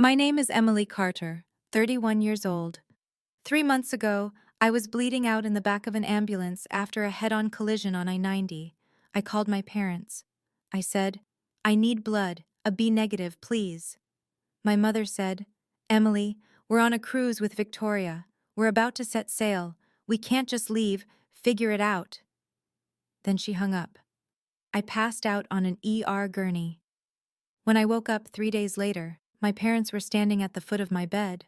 My name is Emily Carter, 31 years old. 3 months ago, I was bleeding out in the back of an ambulance after a head-on collision on I-90. I called my parents. I said, "I need blood, a B negative, please." My mother said, "Emily, we're on a cruise with Victoria. We're about to set sail. We can't just leave, figure it out." Then she hung up. I passed out on an ER gurney. When I woke up 3 days later, my parents were standing at the foot of my bed,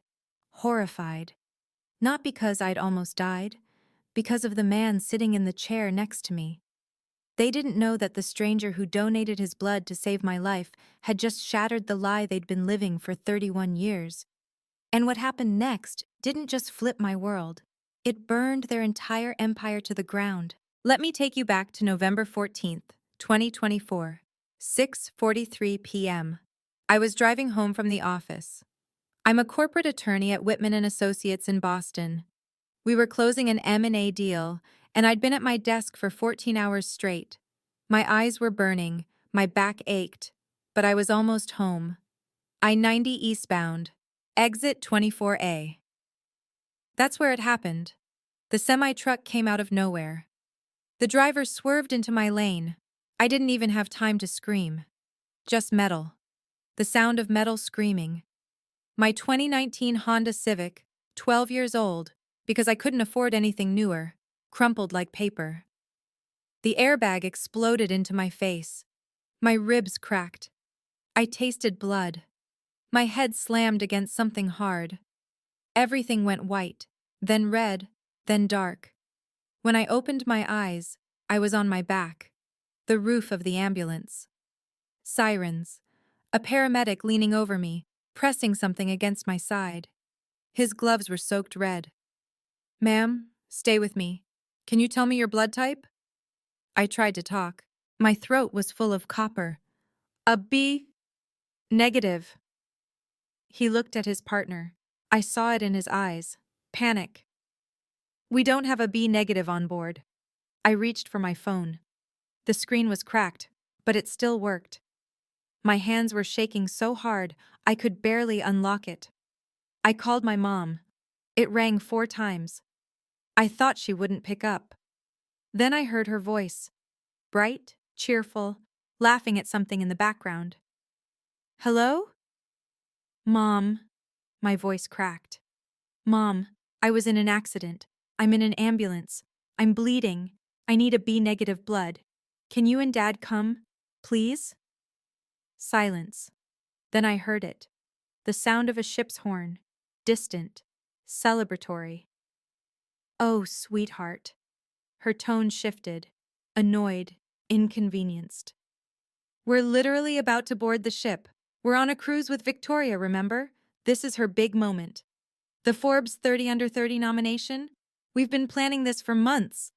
horrified. Not because I'd almost died, because of the man sitting in the chair next to me. They didn't know that the stranger who donated his blood to save my life had just shattered the lie they'd been living for 31 years. And what happened next didn't just flip my world. It burned their entire empire to the ground. Let me take you back to November 14th, 2024, 6:43 p.m. I was driving home from the office. I'm a corporate attorney at Whitman and Associates in Boston. We were closing an M&A deal, and I'd been at my desk for 14 hours straight. My eyes were burning, my back ached, but I was almost home. I-90 eastbound, exit 24A. That's where it happened. The semi-truck came out of nowhere. The driver swerved into my lane. I didn't even have time to scream. Just metal. The sound of metal screaming. My 2019 Honda Civic, 12 years old, because I couldn't afford anything newer, crumpled like paper. The airbag exploded into my face. My ribs cracked. I tasted blood. My head slammed against something hard. Everything went white, then red, then dark. When I opened my eyes, I was on my back, the roof of the ambulance. Sirens. A paramedic leaning over me, pressing something against my side. His gloves were soaked red. "Ma'am, stay with me. Can you tell me your blood type?" I tried to talk. My throat was full of copper. "A B negative." He looked at his partner. I saw it in his eyes. Panic. "We don't have a B negative on board." I reached for my phone. The screen was cracked, but it still worked. My hands were shaking so hard, I could barely unlock it. I called my mom. It rang 4 times. I thought she wouldn't pick up. Then I heard her voice, bright, cheerful, laughing at something in the background. "Hello?" "Mom." My voice cracked. "Mom, I was in an accident. I'm in an ambulance. I'm bleeding. I need a B negative blood. Can you and Dad come, please?" Silence. Then I heard it. The sound of a ship's horn. Distant. Celebratory. "Oh, sweetheart." Her tone shifted. Annoyed. Inconvenienced. "We're literally about to board the ship. We're on a cruise with Victoria, remember? This is her big moment. The Forbes 30 Under 30 nomination? We've been planning this for months."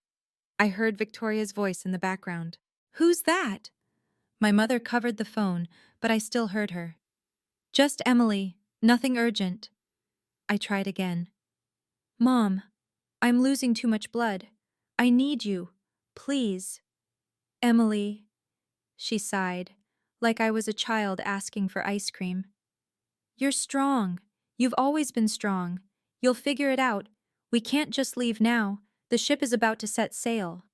I heard Victoria's voice in the background. "Who's that?" My mother covered the phone, but I still heard her. "Just Emily. Nothing urgent." I tried again. "Mom, I'm losing too much blood. I need you. Please." "Emily," she sighed, like I was a child asking for ice cream. "You're strong. You've always been strong. You'll figure it out. We can't just leave now. The ship is about to set sail."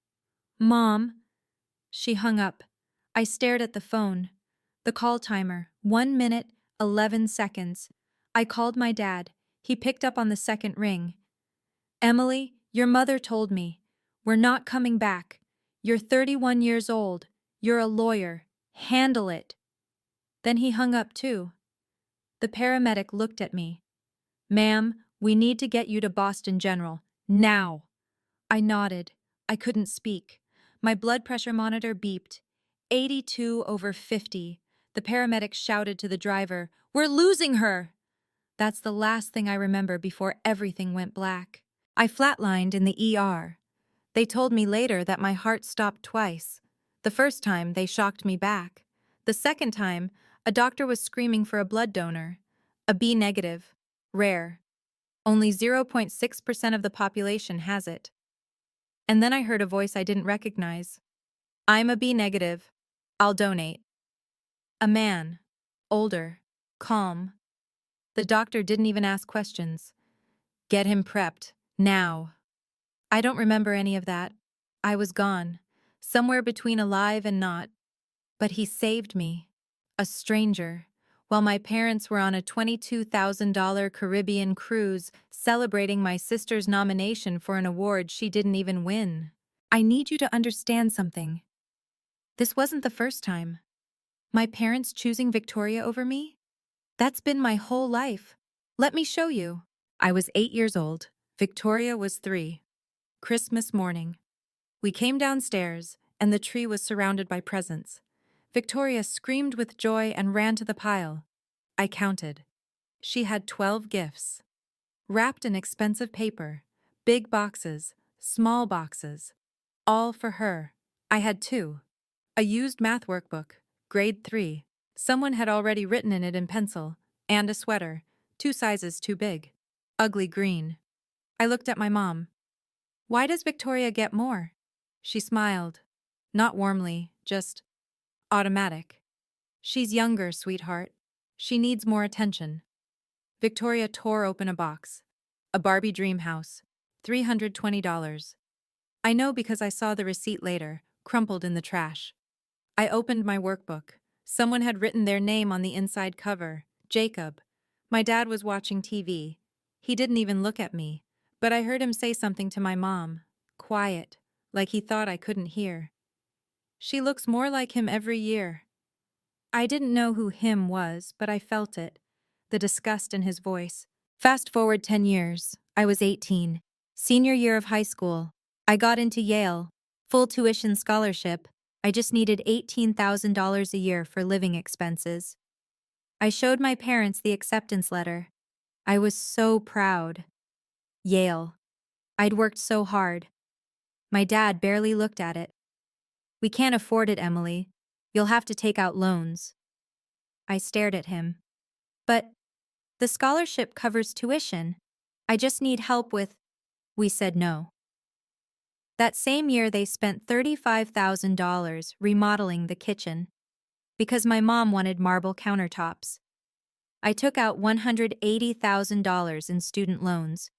"Mom." She hung up. I stared at the phone. The call timer, 1 minute, 11 seconds. I called my dad. He picked up on the second ring. "Emily, your mother told me. We're not coming back. You're 31 years old. You're a lawyer. Handle it." Then he hung up too. The paramedic looked at me. "Ma'am, we need to get you to Boston General. Now." I nodded. I couldn't speak. My blood pressure monitor beeped. 82/50. The paramedic shouted to the driver, "We're losing her!" That's the last thing I remember before everything went black. I flatlined in the ER. They told me later that my heart stopped twice. The first time, they shocked me back. The second time, a doctor was screaming for a blood donor. A B negative. Rare. Only 0.6% of the population has it. And then I heard a voice I didn't recognize. "I'm a B negative. I'll donate." A man. Older. Calm. The doctor didn't even ask questions. Get him prepped. Now. I don't remember any of that. I was gone. Somewhere between alive and not. But he saved me. A stranger. While my parents were on a $22,000 Caribbean cruise celebrating my sister's nomination for an award she didn't even win. I need you to understand something. This wasn't the first time. My parents choosing Victoria over me? That's been my whole life. Let me show you. I was 8 years old. Victoria was 3. Christmas morning. We came downstairs, and the tree was surrounded by presents. Victoria screamed with joy and ran to the pile. I counted. She had 12 gifts. Wrapped in expensive paper. Big boxes, small boxes. All for her. I had 2. A used math workbook, grade 3. Someone had already written in it in pencil. And a sweater, 2 sizes too big. Ugly green. I looked at my mom. Why does Victoria get more? She smiled. Not warmly, just automatic. She's younger, sweetheart. She needs more attention. Victoria tore open a box. A Barbie dream house. $320. I know because I saw the receipt later, crumpled in the trash. I opened my workbook. Someone had written their name on the inside cover, Jacob. My dad was watching TV. He didn't even look at me, but I heard him say something to my mom, quiet, like he thought I couldn't hear. She looks more like him every year. I didn't know who him was, but I felt it, the disgust in his voice. Fast forward 10 years. I was 18. Senior year of high school. I got into Yale. Full tuition scholarship. I just needed $18,000 a year for living expenses. I showed my parents the acceptance letter. I was so proud. Yale. I'd worked so hard. My dad barely looked at it. We can't afford it, Emily. You'll have to take out loans. I stared at him. But the scholarship covers tuition. I just need help with. We said no. That same year, they spent $35,000 remodeling the kitchen because my mom wanted marble countertops. I took out $180,000 in student loans.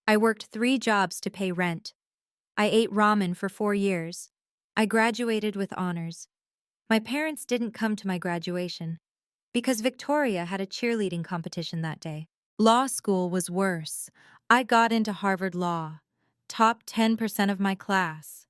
I worked 3 jobs to pay rent. I ate ramen for 4 years. I graduated with honors. My parents didn't come to my graduation because Victoria had a cheerleading competition that day. Law school was worse. I got into Harvard Law, top 10% of my class.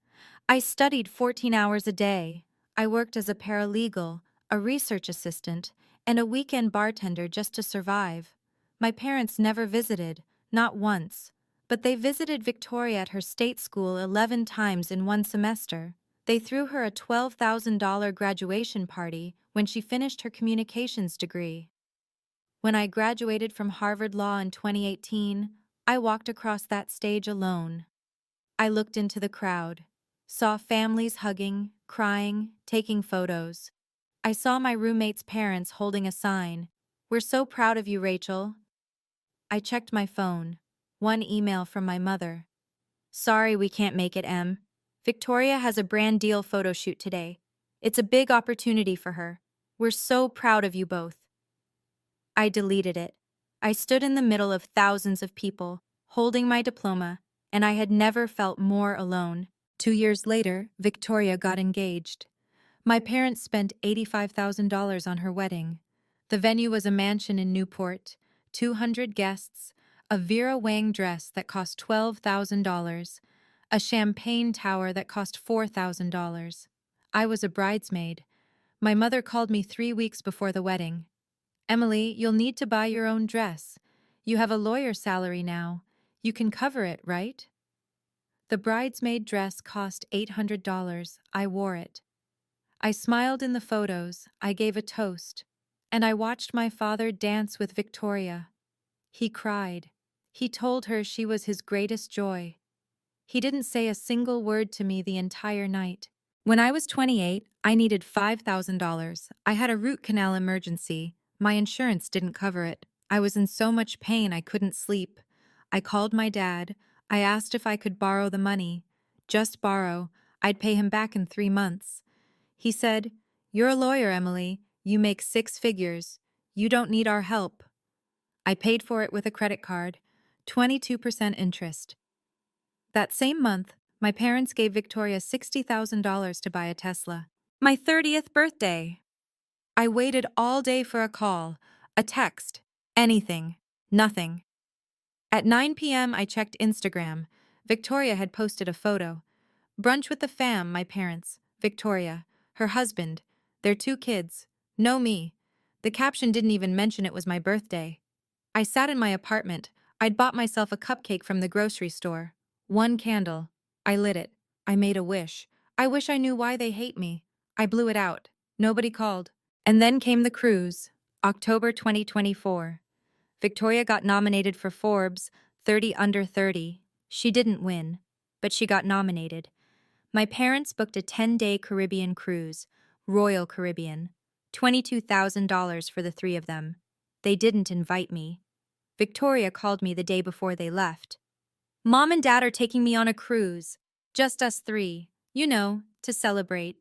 I studied 14 hours a day. I worked as a paralegal, a research assistant, and a weekend bartender just to survive. My parents never visited, not once, but they visited Victoria at her state school 11 times in one semester. They threw her a $12,000 graduation party when she finished her communications degree. When I graduated from Harvard Law in 2018, I walked across that stage alone. I looked into the crowd, saw families hugging, crying, taking photos. I saw my roommate's parents holding a sign, "We're so proud of you, Rachel." I checked my phone. One email from my mother. "Sorry we can't make it, Em. Victoria has a brand deal photo shoot today. It's a big opportunity for her. We're so proud of you both." I deleted it. I stood in the middle of thousands of people, holding my diploma, and I had never felt more alone. 2 years later, Victoria got engaged. My parents spent $85,000 on her wedding. The venue was a mansion in Newport, 200 guests, a Vera Wang dress that cost $12,000, a champagne tower that cost $4,000. I was a bridesmaid. My mother called me 3 weeks before the wedding. "Emily, you'll need to buy your own dress. You have a lawyer's salary now. You can cover it, right?" The bridesmaid dress cost $800. I wore it. I smiled in the photos, I gave a toast, and I watched my father dance with Victoria. He cried. He told her she was his greatest joy. He didn't say a single word to me the entire night. When I was 28, I needed $5,000. I had a root canal emergency. My insurance didn't cover it. I was in so much pain I couldn't sleep. I called my dad. I asked if I could borrow the money. Just borrow. I'd pay him back in 3 months. He said, "You're a lawyer, Emily. You make 6 figures. You don't need our help." I paid for it with a credit card, 22% interest. That same month, my parents gave Victoria $60,000 to buy a Tesla. My 30th birthday. I waited all day for a call, a text, anything, nothing. At 9 p.m., I checked Instagram. Victoria had posted a photo. Brunch with the fam, my parents, Victoria, her husband, their 2 kids, no me. The caption didn't even mention it was my birthday. I sat in my apartment. I'd bought myself a cupcake from the grocery store. One candle. I lit it. I made a wish. I wish I knew why they hate me. I blew it out. Nobody called. And then came the cruise, October 2024. Victoria got nominated for Forbes 30 Under 30. She didn't win, but she got nominated. My parents booked a 10-day Caribbean cruise, Royal Caribbean, $22,000 for the 3 of them. They didn't invite me. Victoria called me the day before they left. Mom and Dad are taking me on a cruise. Just us 3, to celebrate.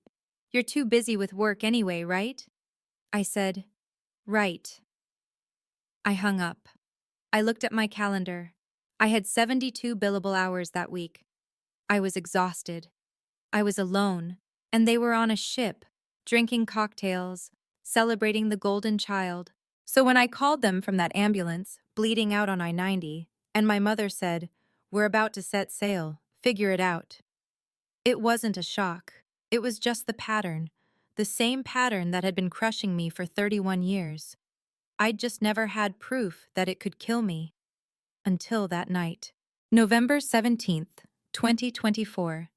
You're too busy with work anyway, right? I said, right. I hung up. I looked at my calendar. I had 72 billable hours that week. I was exhausted. I was alone, and they were on a ship, drinking cocktails, celebrating the golden child. So when I called them from that ambulance, bleeding out on I-90, and my mother said, "We're about to set sail, figure it out." It wasn't a shock. It was just the pattern, the same pattern that had been crushing me for 31 years. I'd just never had proof that it could kill me. Until that night. November 17th, 2024.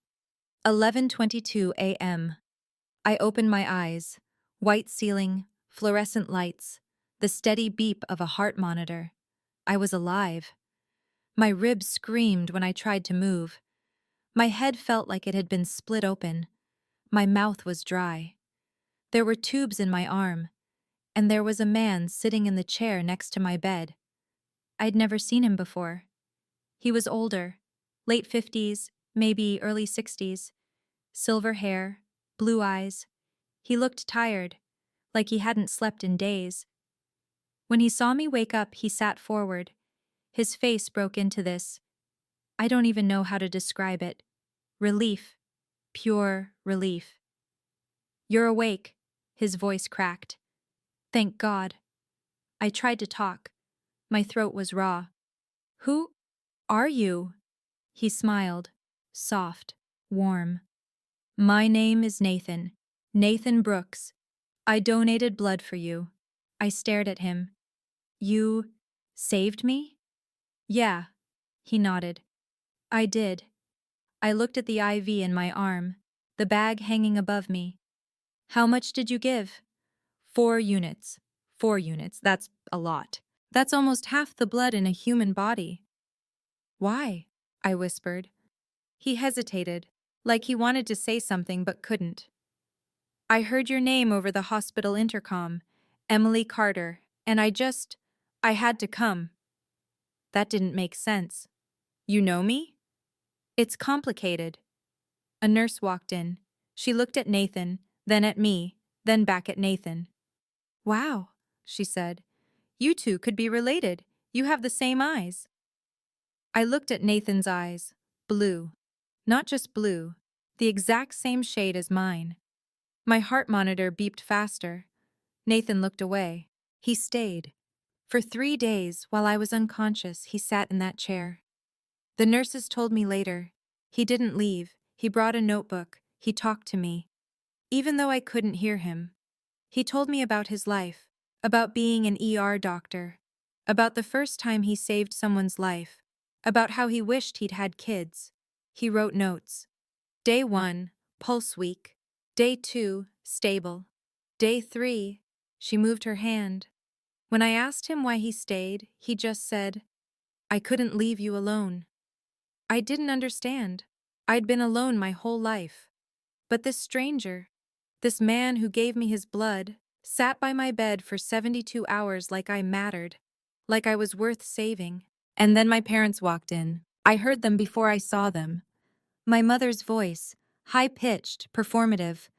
11:22 a.m. I opened my eyes. White ceiling, fluorescent lights, the steady beep of a heart monitor. I was alive. My ribs screamed when I tried to move. My head felt like it had been split open. My mouth was dry. There were tubes in my arm, and there was a man sitting in the chair next to my bed. I'd never seen him before. He was older, late 50s, maybe early 60s. Silver hair, blue eyes. He looked tired, like he hadn't slept in days. When he saw me wake up, he sat forward. His face broke into this. I don't even know how to describe it. Relief. Pure relief. "You're awake," his voice cracked. Thank God. I tried to talk. My throat was raw. "Who are you?" He smiled, soft, warm. "My name is Nathan. Nathan Brooks. I donated blood for you." I stared at him. "You saved me?" "Yeah," he nodded. "I did." I looked at the IV in my arm, the bag hanging above me. "How much did you give?" 4 units. 4 units, that's a lot. That's almost half the blood in a human body. "Why?" I whispered. He hesitated, like he wanted to say something but couldn't. "I heard your name over the hospital intercom, Emily Carter, and I had to come." That didn't make sense. "You know me?" "It's complicated." A nurse walked in. She looked at Nathan, then at me, then back at Nathan. "Wow," she said. "You two could be related. You have the same eyes." I looked at Nathan's eyes. Blue. Not just blue, the exact same shade as mine. My heart monitor beeped faster. Nathan looked away. He stayed. For 3 days, while I was unconscious, he sat in that chair. The nurses told me later. He didn't leave. He brought a notebook. He talked to me. Even though I couldn't hear him. He told me about his life, about being an ER doctor, about the first time he saved someone's life, about how he wished he'd had kids. He wrote notes. Day 1, pulse weak. Day 2, stable. Day 3, she moved her hand. When I asked him why he stayed, he just said, "I couldn't leave you alone." I didn't understand. I'd been alone my whole life. But this stranger, this man who gave me his blood, sat by my bed for 72 hours like I mattered, like I was worth saving. And then my parents walked in. I heard them before I saw them. My mother's voice, high-pitched, performative.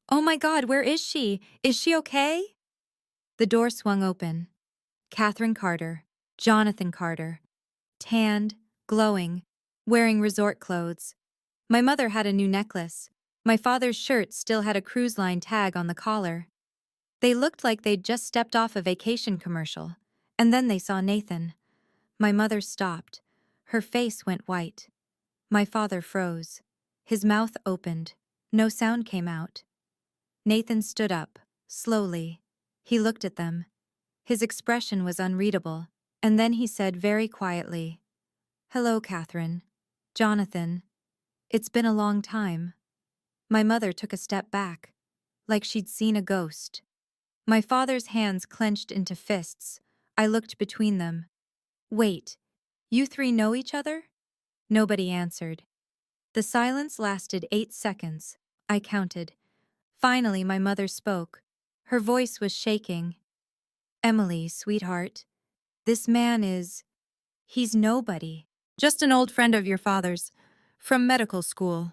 "Oh my God, where is she? Is she okay?" The door swung open. Catherine Carter, Jonathan Carter. Tanned, glowing, wearing resort clothes. My mother had a new necklace. My father's shirt still had a cruise line tag on the collar. They looked like they'd just stepped off a vacation commercial. And then they saw Nathan. My mother stopped. Her face went white. My father froze. His mouth opened. No sound came out. Nathan stood up, slowly. He looked at them. His expression was unreadable, and then he said very quietly, "Hello, Catherine. Jonathan. It's been a long time." My mother took a step back, like she'd seen a ghost. My father's hands clenched into fists. I looked between them. "Wait, you three know each other?" Nobody answered. The silence lasted 8 seconds. I counted. Finally, my mother spoke. Her voice was shaking. "Emily, sweetheart, this man he's nobody. Just an old friend of your father's, from medical school."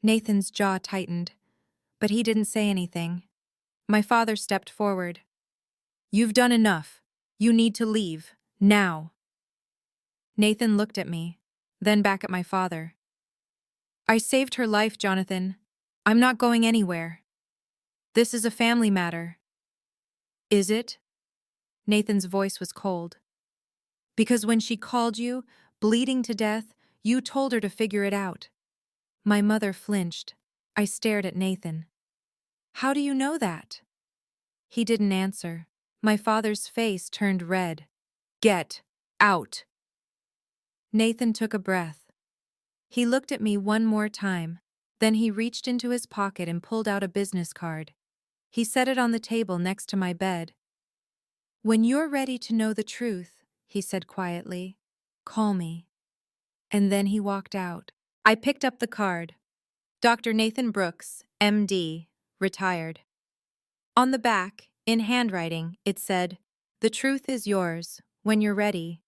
Nathan's jaw tightened, but he didn't say anything. My father stepped forward. "You've done enough. You need to leave, now." Nathan looked at me, then back at my father. "I saved her life, Jonathan. I'm not going anywhere. This is a family matter." "Is it?" Nathan's voice was cold. "Because when she called you, bleeding to death, you told her to figure it out." My mother flinched. I stared at Nathan. "How do you know that?" He didn't answer. My father's face turned red. "Get out." Nathan took a breath. He looked at me one more time. Then he reached into his pocket and pulled out a business card. He set it on the table next to my bed. "When you're ready to know the truth," he said quietly, "call me." And then he walked out. I picked up the card. Dr. Nathan Brooks, MD, retired. On the back, in handwriting, it said, "The truth is yours, when you're ready."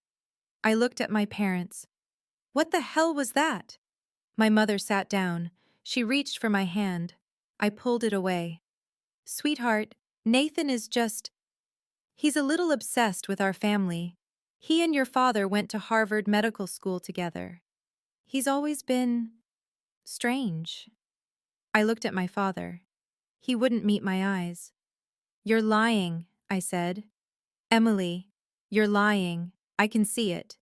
I looked at my parents. What the hell was that? My mother sat down. She reached for my hand. I pulled it away. "Sweetheart, Nathan is he's a little obsessed with our family. He and your father went to Harvard Medical School together. He's always been strange." I looked at my father. He wouldn't meet my eyes. "You're lying," I said. "Emily, you're lying. I can see it."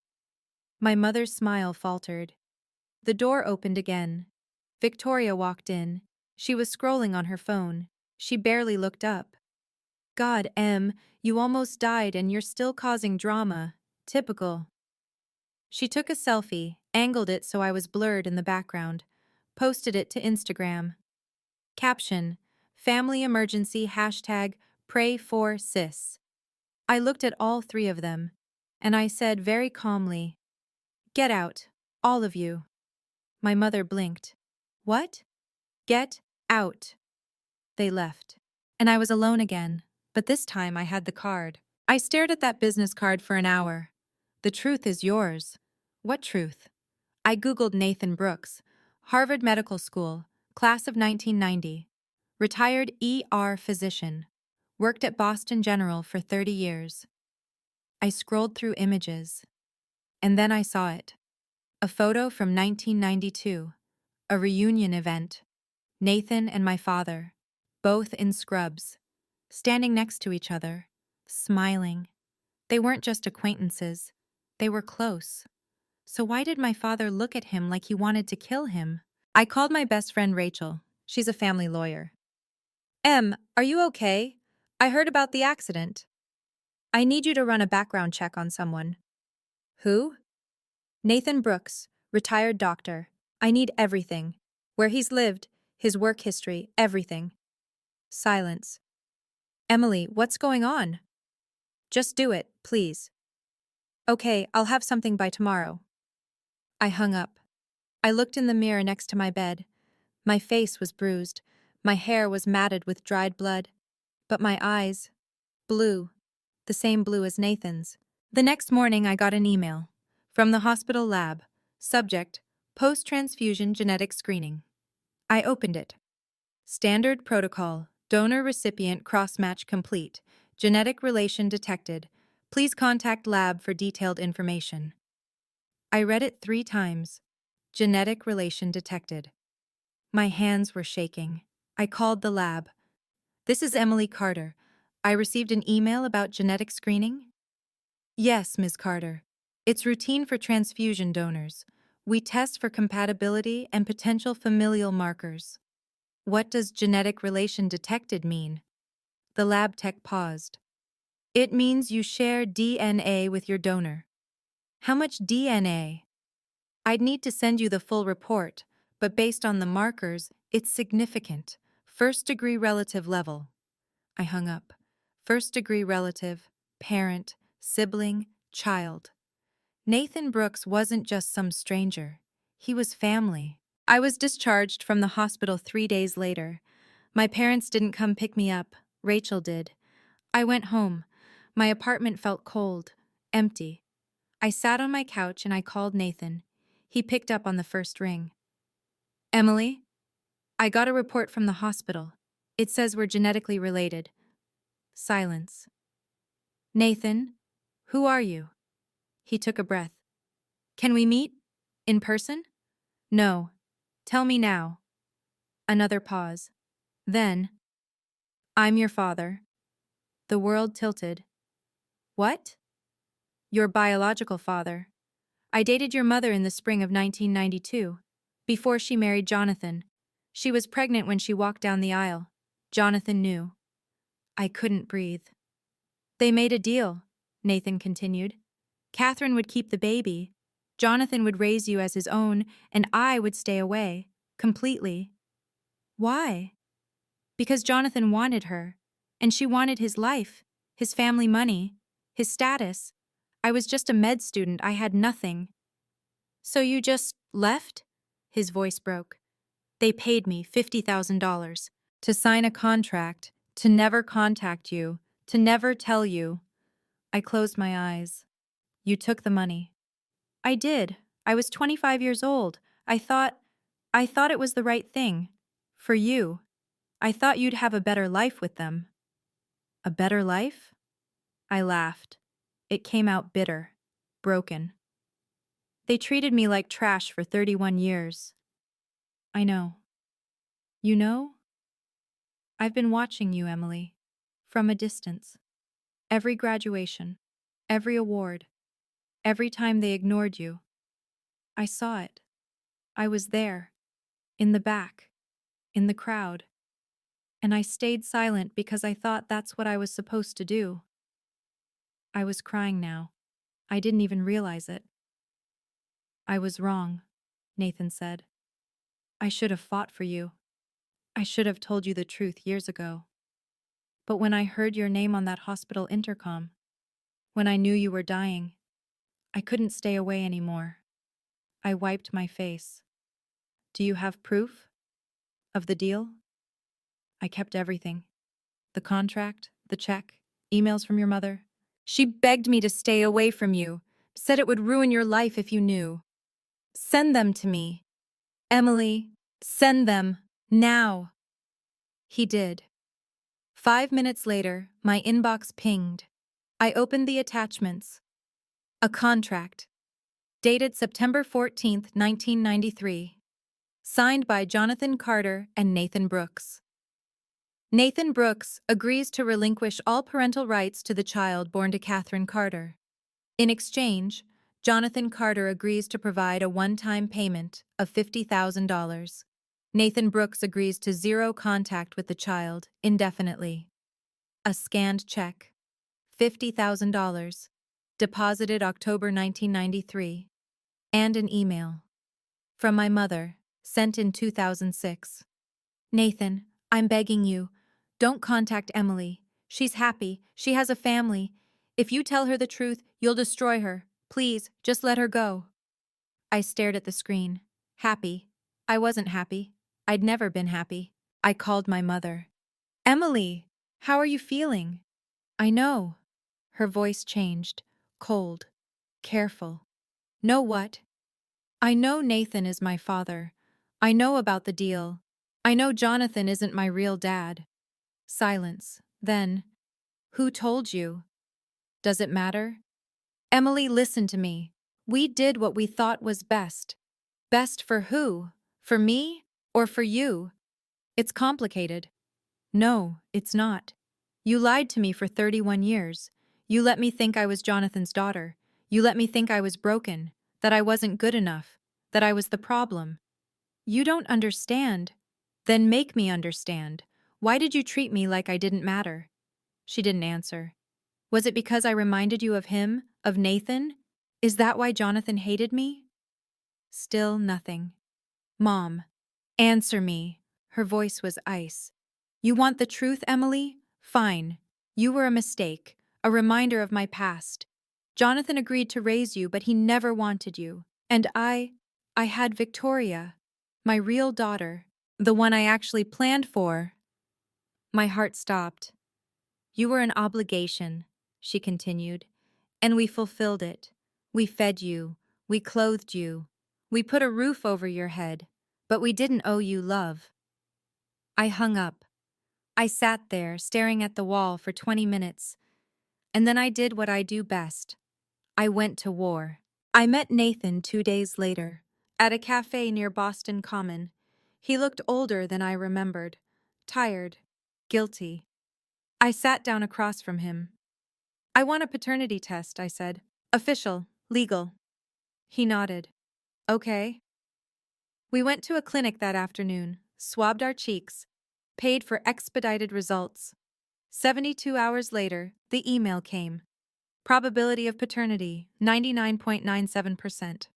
My mother's smile faltered. The door opened again. Victoria walked in. She was scrolling on her phone. She barely looked up. "God, Em, you almost died and you're still causing drama. Typical." She took a selfie, angled it so I was blurred in the background, posted it to Instagram. Caption: "Family emergency hashtag pray for sis." I looked at all three of them, and I said very calmly, "Get out, all of you." My mother blinked. "What?" "Get out." They left. And I was alone again, but this time I had the card. I stared at that business card for an hour. "The truth is yours." What truth? I Googled Nathan Brooks, Harvard Medical School, class of 1990. Retired ER physician. Worked at Boston General for 30 years. I scrolled through images. And then I saw it. A photo from 1992. A reunion event. Nathan and my father, both in scrubs, standing next to each other, smiling. They weren't just acquaintances. They were close. So why did my father look at him like he wanted to kill him? I called my best friend Rachel. She's a family lawyer. "Em, are you okay? I heard about the accident. I need you to run a background check on someone." "Who?" "Nathan Brooks, retired doctor. I need everything. Where he's lived, his work history, everything." Silence. "Emily, what's going on?" "Just do it, please." "Okay, I'll have something by tomorrow." I hung up. I looked in the mirror next to my bed. My face was bruised. My hair was matted with dried blood. But my eyes, blue, the same blue as Nathan's. The next morning I got an email. From the hospital lab. Subject: post-transfusion genetic screening. I opened it. Standard protocol. Donor-recipient cross-match complete. Genetic relation detected. Please contact lab for detailed information. I read it 3 times. Genetic relation detected. My hands were shaking. I called the lab. This is Emily Carter. I received an email about genetic screening? Yes, Ms. Carter. It's routine for transfusion donors. We test for compatibility and potential familial markers. What does genetic relation detected mean? The lab tech paused. It means you share DNA with your donor. How much DNA? I'd need to send you the full report, but based on the markers, it's significant. First-degree relative level. I hung up. First-degree relative, parent, sibling, child. Nathan Brooks wasn't just some stranger. He was family. I was discharged from the hospital 3 days later. My parents didn't come pick me up. Rachel did. I went home. My apartment felt cold, empty. I sat on my couch and I called Nathan. He picked up on the first ring. Emily? I got a report from the hospital. It says we're genetically related. Silence. Nathan? Who are you? He took a breath. Can we meet? In person? No. Tell me now. Another pause. Then, I'm your father. The world tilted. What? Your biological father. I dated your mother in the spring of 1992, before she married Jonathan. She was pregnant when she walked down the aisle. Jonathan knew. I couldn't breathe. They made a deal, Nathan continued. Catherine would keep the baby. Jonathan would raise you as his own, and I would stay away, completely. Why? Because Jonathan wanted her, and she wanted his life, his family money, his status. I was just a med student, I had nothing. So you just left? His voice broke. They paid me $50,000 to sign a contract, to never contact you, to never tell you. I closed my eyes. You took the money. I did. I was 25 years old. I thought it was the right thing. For you. I thought you'd have a better life with them. A better life? I laughed. It came out bitter, broken. They treated me like trash for 31 years. I know. You know? I've been watching you, Emily, from a distance. Every graduation, every award, every time they ignored you. I saw it. I was there, in the back, in the crowd. And I stayed silent because I thought that's what I was supposed to do. I was crying now. I didn't even realize it. I was wrong, Nathan said. I should have fought for you. I should have told you the truth years ago. But when I heard your name on that hospital intercom, when I knew you were dying, I couldn't stay away anymore. I wiped my face. Do you have proof of the deal? I kept everything. The contract, the check, emails from your mother. She begged me to stay away from you, said it would ruin your life if you knew. Send them to me. Emily, send them, now. He did. 5 minutes later, my inbox pinged. I opened the attachments. A contract. Dated September 14th, 1993. Signed by Jonathan Carter and Nathan Brooks. Nathan Brooks agrees to relinquish all parental rights to the child born to Catherine Carter. In exchange, Jonathan Carter agrees to provide a one-time payment of $50,000. Nathan Brooks agrees to zero contact with the child indefinitely. A scanned check. $50,000. Deposited October 1993. And an email. From my mother, sent in 2006. Nathan, I'm begging you, don't contact Emily. She's happy. She has a family. If you tell her the truth, you'll destroy her. Please, just let her go. I stared at the screen. Happy. I wasn't happy. I'd never been happy. I called my mother. Emily, how are you feeling? I know. Her voice changed. Cold. Careful. Know what? I know Nathan is my father. I know about the deal. I know Jonathan isn't my real dad. Silence. Then, who told you? Does it matter? Emily, listen to me. We did what we thought was best. Best for who? For me? Or for you? It's complicated. No, it's not. You lied to me for 31 years. You let me think I was Jonathan's daughter. You let me think I was broken, that I wasn't good enough, that I was the problem. You don't understand. Then make me understand. Why did you treat me like I didn't matter? She didn't answer. Was it because I reminded you of him, of Nathan? Is that why Jonathan hated me? Still nothing. Mom, answer me. Her voice was ice. You want the truth, Emily? Fine. You were a mistake, a reminder of my past. Jonathan agreed to raise you, but he never wanted you. And I had Victoria, my real daughter, the one I actually planned for. My heart stopped. You were an obligation, she continued, and we fulfilled it. We fed you, we clothed you, we put a roof over your head, but we didn't owe you love. I hung up. I sat there, staring at the wall for 20 minutes, and then I did what I do best. I went to war. I met Nathan 2 days later, at a cafe near Boston Common. He looked older than I remembered, tired, guilty. I sat down across from him. I want a paternity test, I said. Official, legal. He nodded. Okay. We went to a clinic that afternoon, swabbed our cheeks, paid for expedited results. 72 hours later, the email came. Probability of paternity, 99.97%.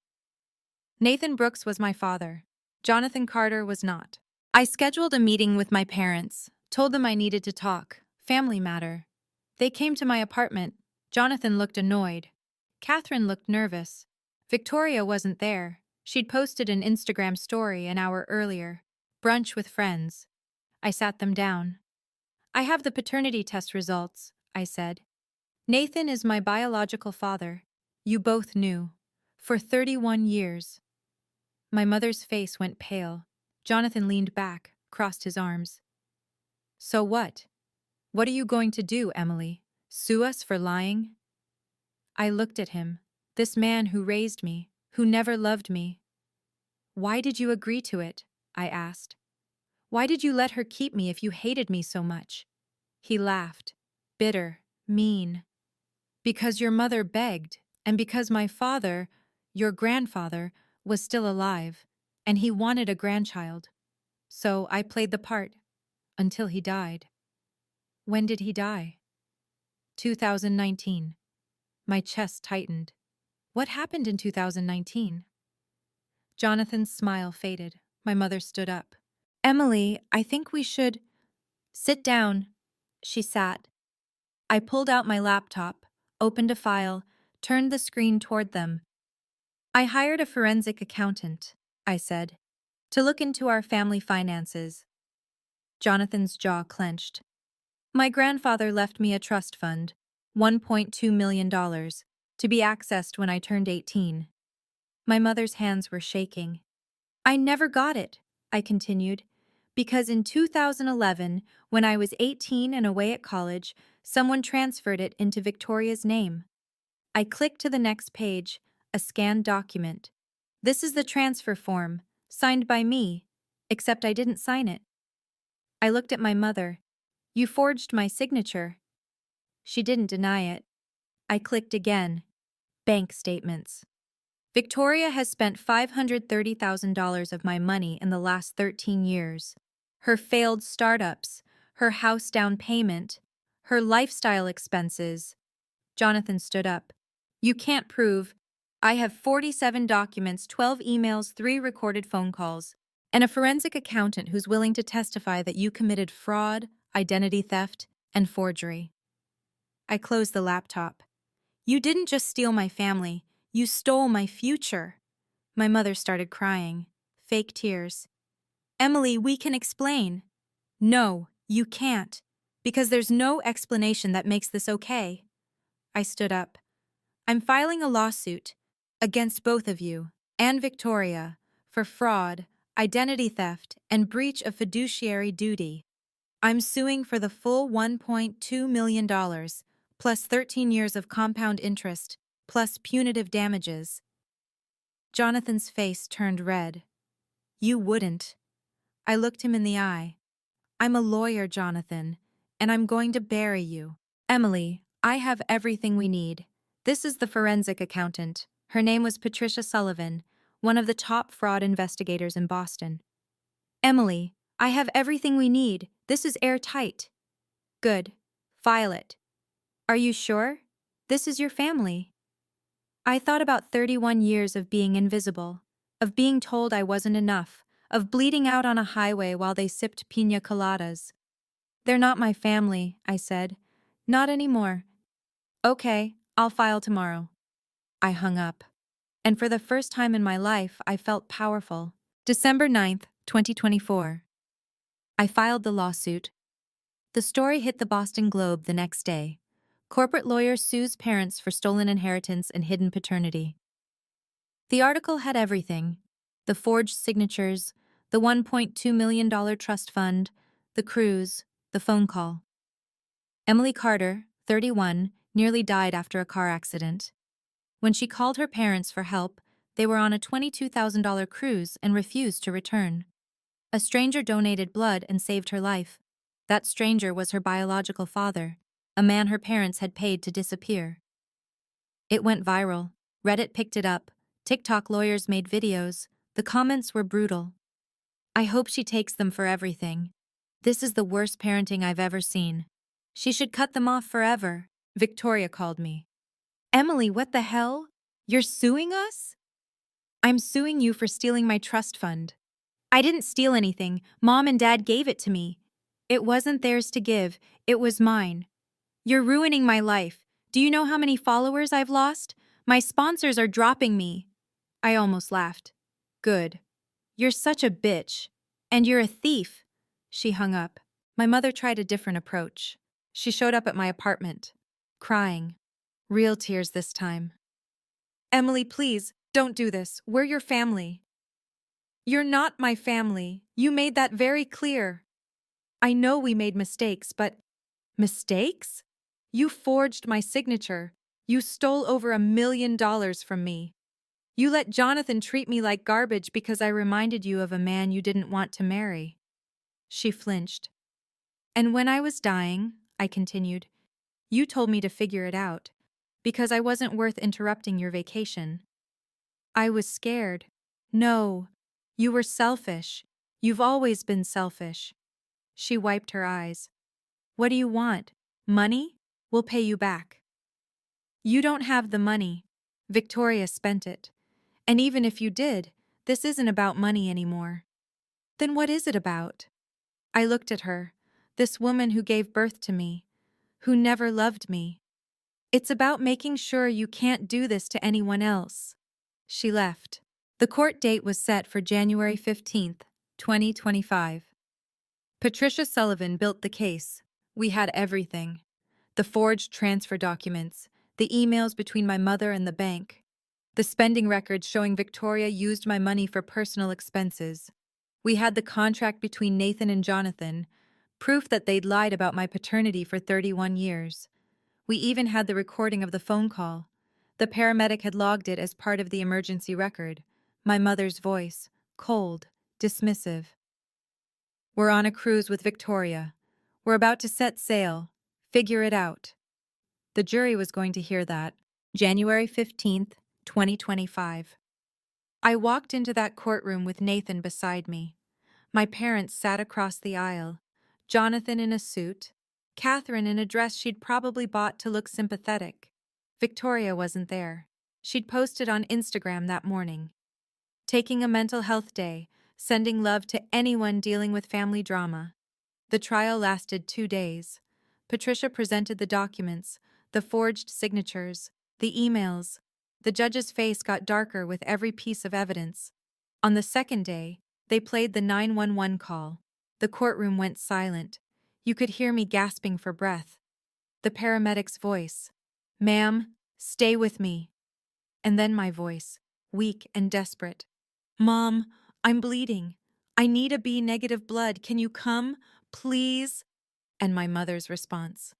Nathan Brooks was my father. Jonathan Carter was not. I scheduled a meeting with my parents, told them I needed to talk, family matter. They came to my apartment. Jonathan looked annoyed. Catherine looked nervous. Victoria wasn't there. She'd posted an Instagram story an hour earlier. Brunch with friends. I sat them down. I have the paternity test results, I said. Nathan is my biological father. You both knew. For 31 years. My mother's face went pale. Jonathan leaned back, crossed his arms. So what? What are you going to do, Emily? Sue us for lying? I looked at him, this man who raised me, who never loved me. Why did you agree to it? I asked. Why did you let her keep me if you hated me so much? He laughed, bitter, mean. Because your mother begged, and because my father, your grandfather, was still alive, and he wanted a grandchild. So I played the part, until he died. When did he die? 2019. My chest tightened. What happened in 2019? Jonathan's smile faded. My mother stood up. Emily, I think we should… Sit down. She sat. I pulled out my laptop, opened a file, turned the screen toward them. I hired a forensic accountant, I said, to look into our family finances. Jonathan's jaw clenched. My grandfather left me a trust fund, $1.2 million, to be accessed when I turned 18. My mother's hands were shaking. I never got it, I continued, because in 2011, when I was 18 and away at college, someone transferred it into Victoria's name. I clicked to the next page, a scanned document. This is the transfer form, signed by me, except I didn't sign it. I looked at my mother. You forged my signature. She didn't deny it. I clicked again. Bank statements. Victoria has spent $530,000 of my money in the last 13 years. Her failed startups, her house down payment, her lifestyle expenses. Jonathan stood up. You can't prove. I have 47 documents, 12 emails, 3 recorded phone calls, and a forensic accountant who's willing to testify that you committed fraud, identity theft, and forgery. I closed the laptop. You didn't just steal my family, you stole my future. My mother started crying. Fake tears. Emily, we can explain. No, you can't, because there's no explanation that makes this okay. I stood up. I'm filing a lawsuit against both of you and Victoria for fraud, identity theft, and breach of fiduciary duty. I'm suing for the full $1.2 million, plus 13 years of compound interest, plus punitive damages. Jonathan's face turned red. You wouldn't. I looked him in the eye. I'm a lawyer, Jonathan, and I'm going to bury you. Emily, I have everything we need. This is the forensic accountant. Her name was Patricia Sullivan, one of the top fraud investigators in Boston. Emily, I have everything we need. This is airtight. Good. File it. Are you sure? This is your family. I thought about 31 years of being invisible, of being told I wasn't enough, of bleeding out on a highway while they sipped piña coladas. They're not my family, I said. Not anymore. Okay, I'll file tomorrow. I hung up. And for the first time in my life, I felt powerful. December 9th, 2024. I filed the lawsuit. The story hit the Boston Globe the next day. Corporate lawyer sues parents for stolen inheritance and hidden paternity. The article had everything: the forged signatures, the $1.2 million trust fund, the cruise, the phone call. Emily Carter, 31, nearly died after a car accident. When she called her parents for help, they were on a $22,000 cruise and refused to return. A stranger donated blood and saved her life. That stranger was her biological father, a man her parents had paid to disappear. It went viral. Reddit picked it up. TikTok lawyers made videos. The comments were brutal. I hope she takes them for everything. This is the worst parenting I've ever seen. She should cut them off forever. Victoria called me. Emily, what the hell? You're suing us? I'm suing you for stealing my trust fund. I didn't steal anything. Mom and Dad gave it to me. It wasn't theirs to give. It was mine. You're ruining my life. Do you know how many followers I've lost? My sponsors are dropping me. I almost laughed. Good. You're such a bitch. And you're a thief. She hung up. My mother tried a different approach. She showed up at my apartment, crying. Real tears this time. Emily, please, don't do this. We're your family. You're not my family. You made that very clear. I know we made mistakes, but… Mistakes? You forged my signature. You stole over $1 million from me. You let Jonathan treat me like garbage because I reminded you of a man you didn't want to marry. She flinched. And when I was dying, I continued, you told me to figure it out, because I wasn't worth interrupting your vacation. I was scared. No, you were selfish. You've always been selfish. She wiped her eyes. What do you want? Money? We'll pay you back. You don't have the money. Victoria spent it. And even if you did, this isn't about money anymore. Then what is it about? I looked at her, this woman who gave birth to me, who never loved me. It's about making sure you can't do this to anyone else. She left. The court date was set for January 15th, 2025. Patricia Sullivan built the case. We had everything. The forged transfer documents, the emails between my mother and the bank, the spending records showing Victoria used my money for personal expenses. We had the contract between Nathan and Jonathan, proof that they'd lied about my paternity for 31 years. We even had the recording of the phone call. The paramedic had logged it as part of the emergency record. My mother's voice, cold, dismissive. We're on a cruise with Victoria. We're about to set sail. Figure it out. The jury was going to hear that. January 15th, 2025. I walked into that courtroom with Nathan beside me. My parents sat across the aisle. Jonathan in a suit. Catherine in a dress she'd probably bought to look sympathetic. Victoria wasn't there. She'd posted on Instagram that morning. Taking a mental health day, sending love to anyone dealing with family drama. The trial lasted 2 days. Patricia presented the documents, the forged signatures, the emails. The judge's face got darker with every piece of evidence. On the second day, they played the 911 call. The courtroom went silent. You could hear me gasping for breath. The paramedic's voice. Ma'am, stay with me. And then my voice, weak and desperate. Mom, I'm bleeding. I need a B-negative blood. Can you come? Please? And my mother's response.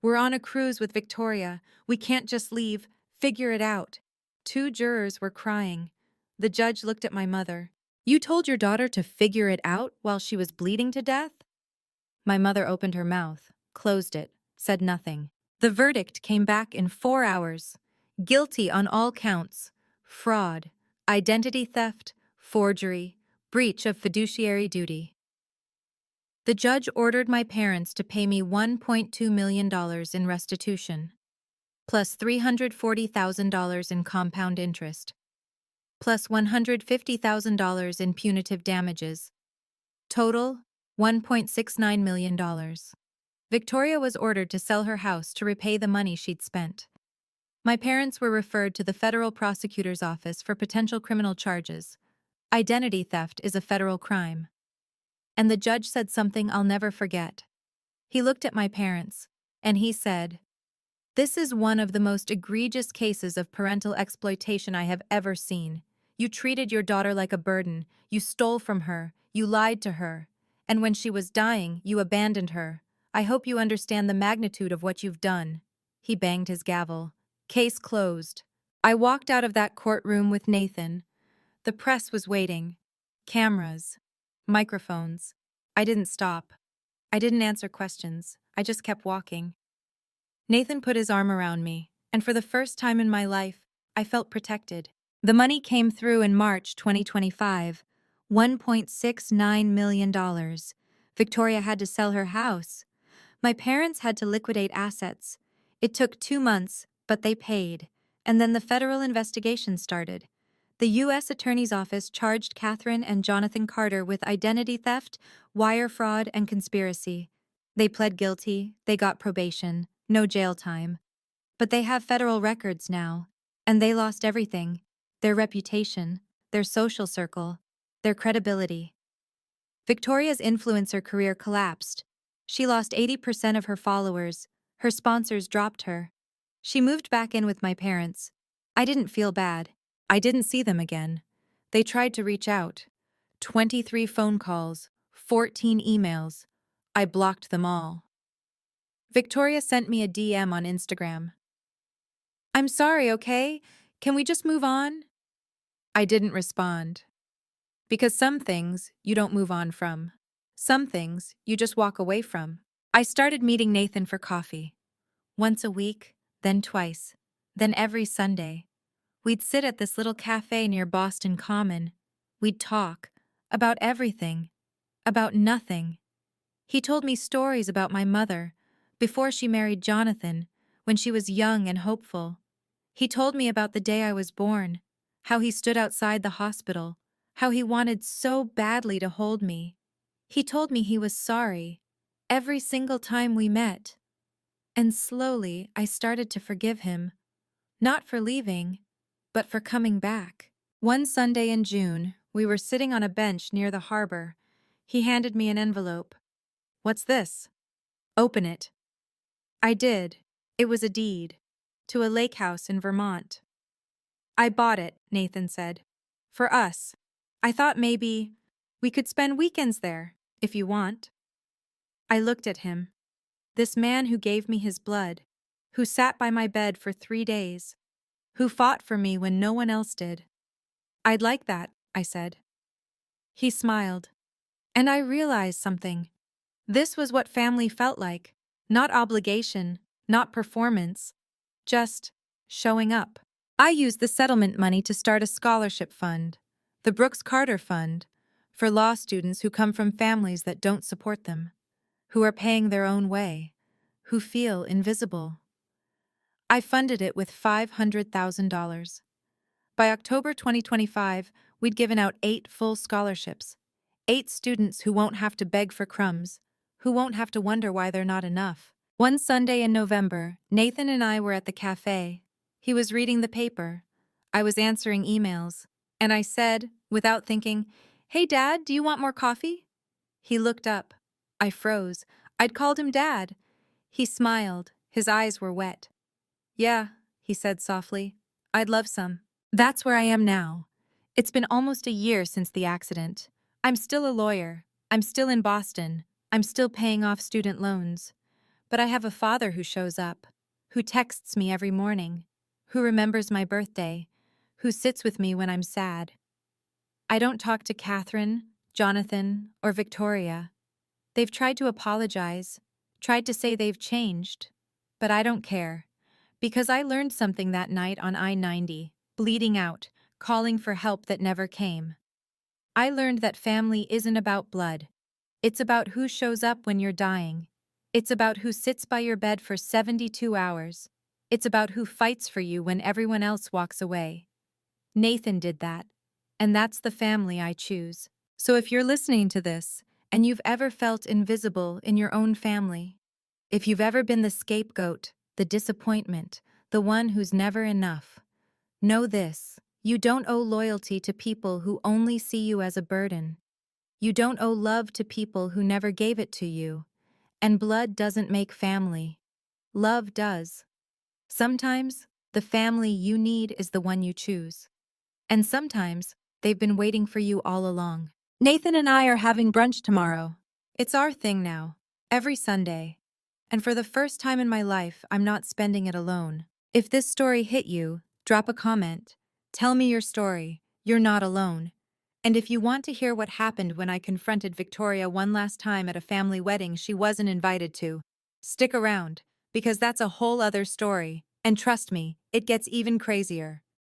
We're on a cruise with Victoria. We can't just leave. Figure it out. Two jurors were crying. The judge looked at my mother. You told your daughter to figure it out while she was bleeding to death? My mother opened her mouth, closed it, said nothing. The verdict came back in 4 hours. Guilty on all counts: fraud, identity theft, forgery, breach of fiduciary duty. The judge ordered my parents to pay me $1.2 million in restitution, plus $340,000 in compound interest, plus $150,000 in punitive damages. Total, $1.69 million. Victoria was ordered to sell her house to repay the money she'd spent. My parents were referred to the federal prosecutor's office for potential criminal charges. Identity theft is a federal crime. And the judge said something I'll never forget. He looked at my parents, and he said, "This is one of the most egregious cases of parental exploitation I have ever seen. You treated your daughter like a burden, you stole from her, you lied to her, and when she was dying, you abandoned her. I hope you understand the magnitude of what you've done." He banged his gavel. Case closed. I walked out of that courtroom with Nathan. The press was waiting. Cameras. Microphones. I didn't stop. I didn't answer questions. I just kept walking. Nathan put his arm around me, and for the first time in my life, I felt protected. The money came through in March 2025. $1.69 million. Victoria had to sell her house. My parents had to liquidate assets. It took 2 months, but they paid. And then the federal investigation started. The U.S. Attorney's Office charged Catherine and Jonathan Carter with identity theft, wire fraud, and conspiracy. They pled guilty, they got probation, no jail time. But they have federal records now, and they lost everything: their reputation, their social circle, their credibility. Victoria's influencer career collapsed. She lost 80% of her followers. Her sponsors dropped her. She moved back in with my parents. I didn't feel bad. I didn't see them again. They tried to reach out. 23 phone calls, 14 emails. I blocked them all. Victoria sent me a DM on Instagram. "I'm sorry, okay? Can we just move on?" I didn't respond. Because some things you don't move on from. Some things you just walk away from. I started meeting Nathan for coffee. Once a week, then twice, then every Sunday. We'd sit at this little cafe near Boston Common. We'd talk about everything, about nothing. He told me stories about my mother, before she married Jonathan, when she was young and hopeful. He told me about the day I was born, how he stood outside the hospital, how he wanted so badly to hold me. He told me he was sorry, every single time we met. And slowly I started to forgive him, not for leaving, but for coming back. One Sunday in June, we were sitting on a bench near the harbor. He handed me an envelope. "What's this?" "Open it." I did. It was a deed to a lake house in Vermont. "I bought it," Nathan said. "For us. I thought maybe we could spend weekends there, if you want." I looked at him. This man who gave me his blood, who sat by my bed for 3 days, who fought for me when no one else did. "I'd like that," I said. He smiled. And I realized something. This was what family felt like. Not obligation, not performance, just showing up. I used the settlement money to start a scholarship fund, the Brooks Carter Fund, for law students who come from families that don't support them, who are paying their own way, who feel invisible. I funded it with $500,000. By October 2025, we'd given out 8 full scholarships. 8 students who won't have to beg for crumbs, who won't have to wonder why they're not enough. One Sunday in November, Nathan and I were at the cafe. He was reading the paper. I was answering emails. And I said, without thinking, "Hey, Dad, do you want more coffee?" He looked up. I froze. I'd called him Dad. He smiled. His eyes were wet. "Yeah," he said softly. "I'd love some." That's where I am now. It's been almost a year since the accident. I'm still a lawyer. I'm still in Boston. I'm still paying off student loans. But I have a father who shows up, who texts me every morning, who remembers my birthday, who sits with me when I'm sad. I don't talk to Catherine, Jonathan, or Victoria. They've tried to apologize, tried to say they've changed, but I don't care. Because I learned something that night on I-90, bleeding out, calling for help that never came. I learned that family isn't about blood. It's about who shows up when you're dying. It's about who sits by your bed for 72 hours. It's about who fights for you when everyone else walks away. Nathan did that. And that's the family I choose. So if you're listening to this, and you've ever felt invisible in your own family, if you've ever been the scapegoat, the disappointment, the one who's never enough, know this: you don't owe loyalty to people who only see you as a burden. You don't owe love to people who never gave it to you. And blood doesn't make family. Love does. Sometimes, the family you need is the one you choose. And sometimes, they've been waiting for you all along. Nathan and I are having brunch tomorrow. It's our thing now, every Sunday. And for the first time in my life, I'm not spending it alone. If this story hit you, drop a comment. Tell me your story. You're not alone. And if you want to hear what happened when I confronted Victoria one last time at a family wedding she wasn't invited to, stick around, because that's a whole other story. And trust me, it gets even crazier.